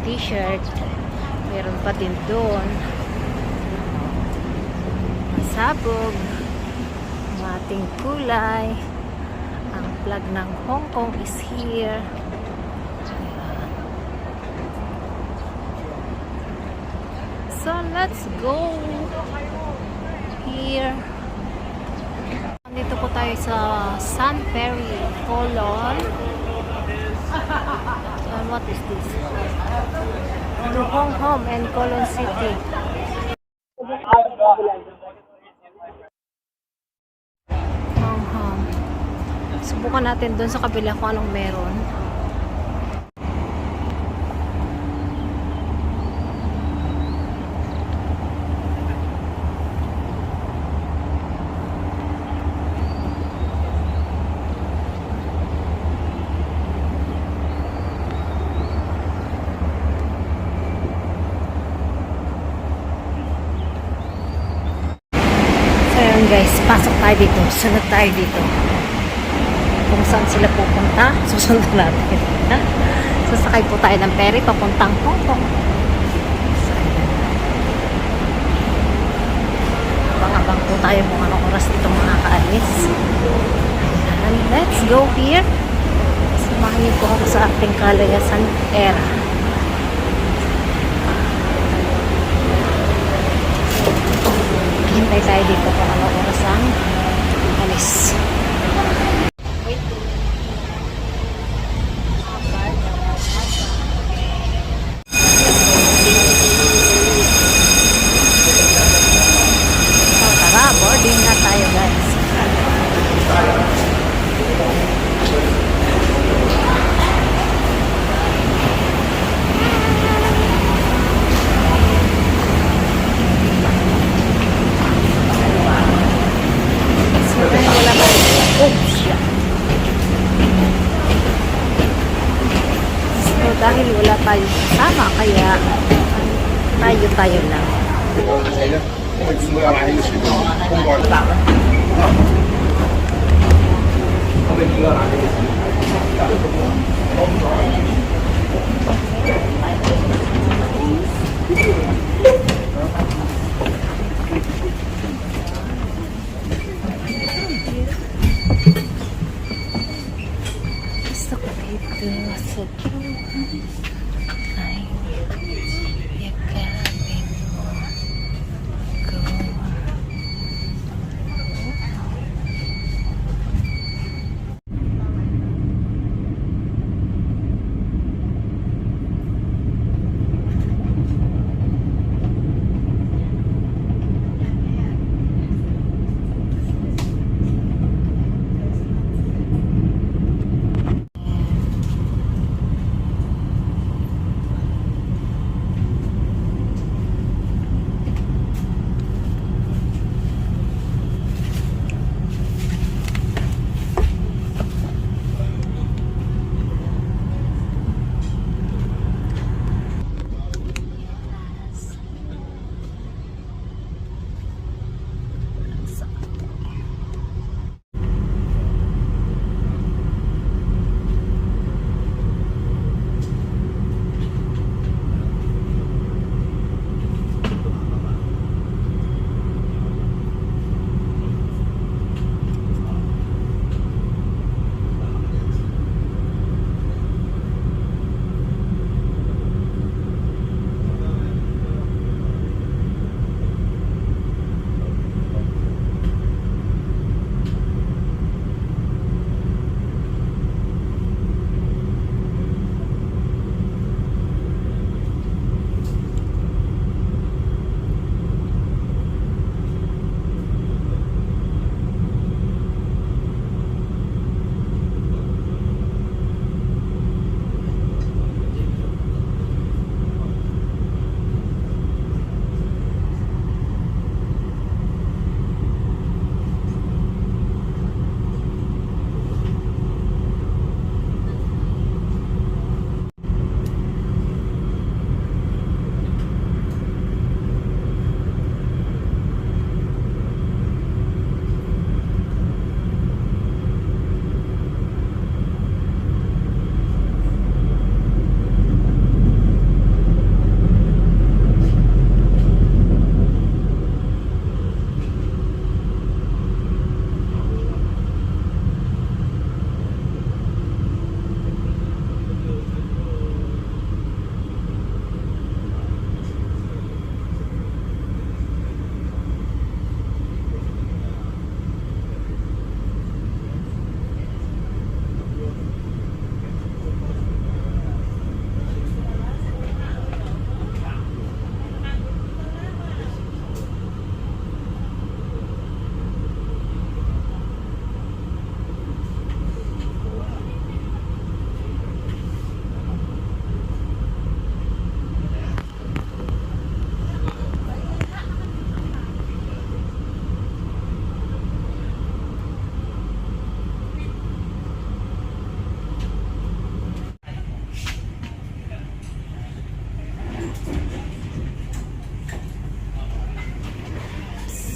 T-shirt, meron pa din doon sabog, mating kulay. Ang flag ng Hong Kong is here. So let's go here. Dito po tayo sa San Ferry Colon. And what is this? To Hong Kong and Colon City. Hong Kong. Subukan natin doon sa kabila kung anong meron. Guys, pasok tayo dito. Sunod tayo dito. Kung saan sila pupunta, susunod natin. Sasakay po tayo ng ferry papuntang Hong Kong. Abang-abang po tayo kung anong oras dito makakaalis. And let's go here. Samahan niyo po ako sa ating Calayasan era. Hintay tayo dito kung ano oras ang alis. So tara, boarding na tayo guys. Dahil wala tayong kasama, kaya tayo lang. Gusto ko dito sa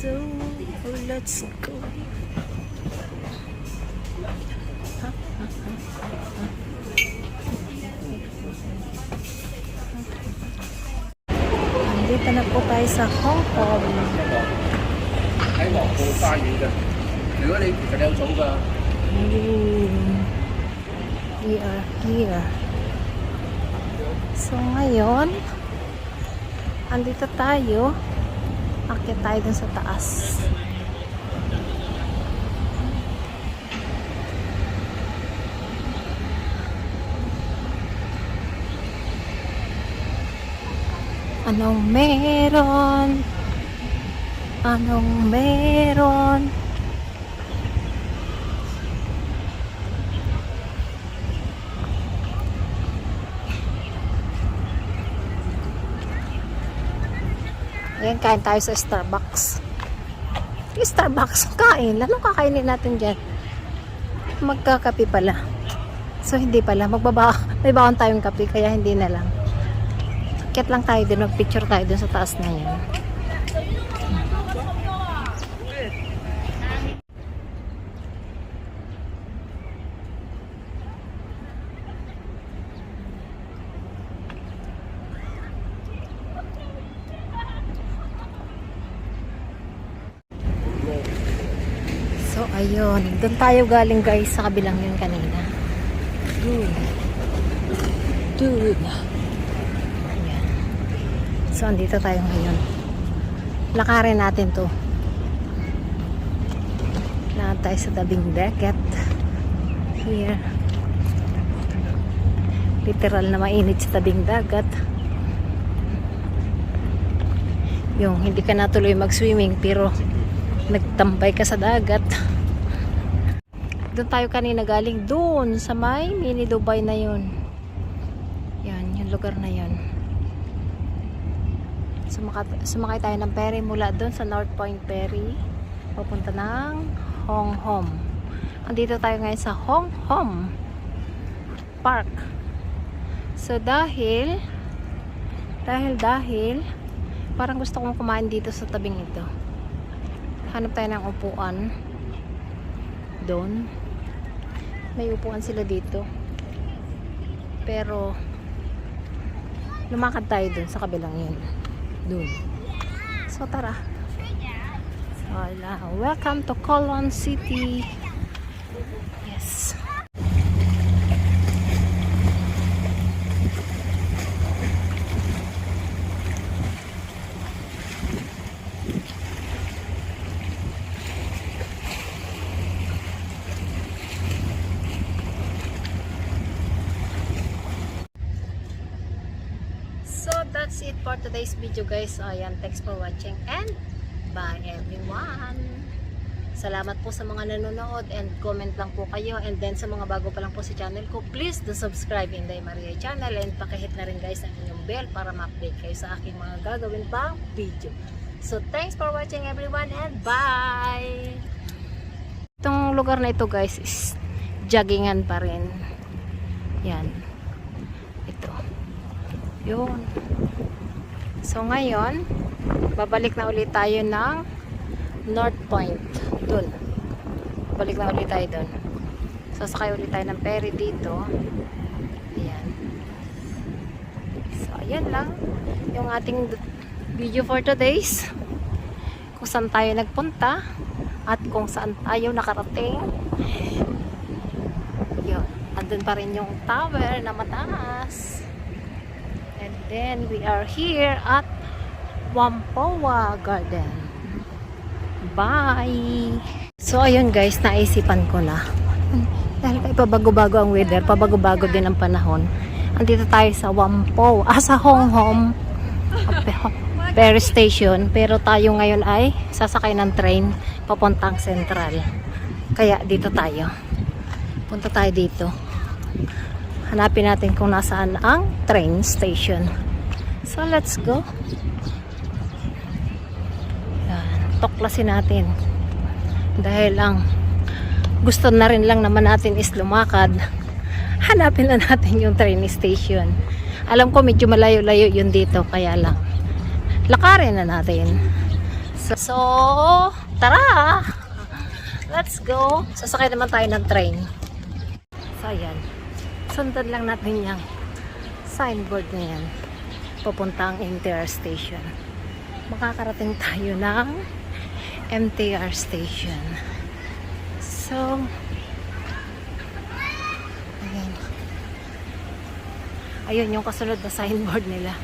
So, let's go. Nandito na po tayo sa Hong Kong. 喺黃埔花園嘅。如果你其實你有組㗎。We are here. So ngayon, andito tayo. Akyat tayo dun sa taas. Anong meron? Anong meron? Ayan, kain tayo sa Starbucks. Starbucks, kain. Anong kakainin natin dyan? Magkakape pala. So, hindi pala. May bawang tayong kape, kaya hindi na lang. Akit lang tayo din. Mag-picture tayo dun sa taas na yan. So, ayun. Doon tayo galing guys sa kabilang yun kanina. Doon. Ayan. So, andito tayo ngayon. Lakarin natin to. Lahat tayo sa tabing dagat. Here. Literal na mainit sa tabing dagat. Yung hindi ka natuloy mag-swimming pero nagtambay ka sa dagat. Doon tayo kanina galing, doon sa may mini Dubai na yun. Yan, yung lugar na yun. Sumakay tayo ng ferry mula doon sa North Point Ferry papunta ng Hong Kong. Andito tayo ngayon sa Hong Kong Park. So dahil parang gusto kong kumain dito sa tabing ito. Hanap tayo ng upuan doon. May upuan sila dito, pero lumakad tayo doon sa kabilang yun doon. So tara. So, welcome to Kowloon City. Yes. That's it for today's video guys. Ayan, thanks for watching and bye everyone. Salamat po sa mga nanonood and comment lang po kayo, and then sa mga bago pa lang po sa channel ko, please do subscribe Inday Maria channel and pakihit na rin guys ang inyong bell para ma-update kayo sa aking mga gagawin pang video. So thanks for watching everyone and bye. Itong lugar na ito guys is joggingan pa rin. Yan. Ito. Yun. So ngayon, babalik na ulit tayo ng North Point. Dun. Balik na ulit tayo dun. Sasakay ulit tayo ng ferry dito. Ayan. So ayan lang yung ating video for today's. Kung saan tayo nagpunta at kung saan tayo nakarating. Yun. Andun pa rin yung tower na mataas. And then we are here at Whampoa Garden. Bye! So ayun guys, naisipan ko na. Dahil kay pabago-bago ang weather, pabago-bago din ang panahon. Andito tayo sa Whampoa, sa Hong Kong ferry station. Pero tayo ngayon ay sasakay ng train papuntang Central. Kaya dito tayo. Punta tayo dito. Hanapin natin kung nasaan ang train station. So, let's go. Yan. Tuklasin natin. Dahil ang gusto na rin lang naman natin is lumakad. Hanapin na natin yung train station. Alam ko medyo malayo-layo yun dito. Kaya lang. Lakarin na natin. So, tara! Let's go! Sasakay naman tayo ng train. So, ayan. Sundan lang natin yung signboard na yan. Papuntang MTR station. Makakarating tayo ng MTR station. So, ayan. Ayun yung kasunod na signboard nila.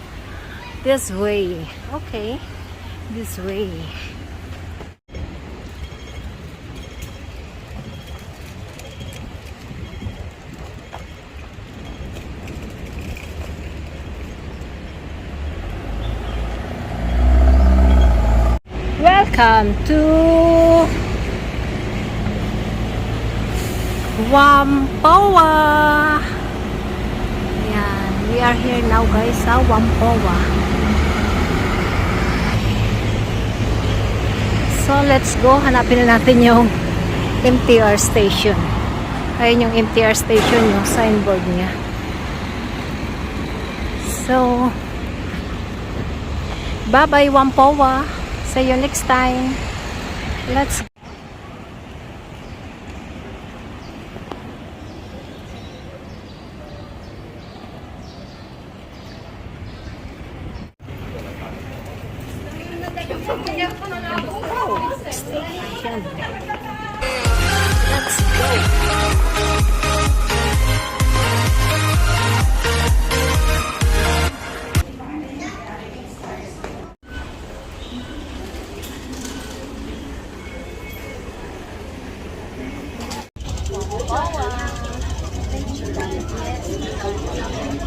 This way. Okay. This way. Welcome to Whampoa. Ayan, we are here now guys sa Whampoa. So let's go, hanapin na natin yung MTR station. Ayun yung MTR station, yung signboard niya. So bye bye Whampoa. See you next time. Let's go. Let's go.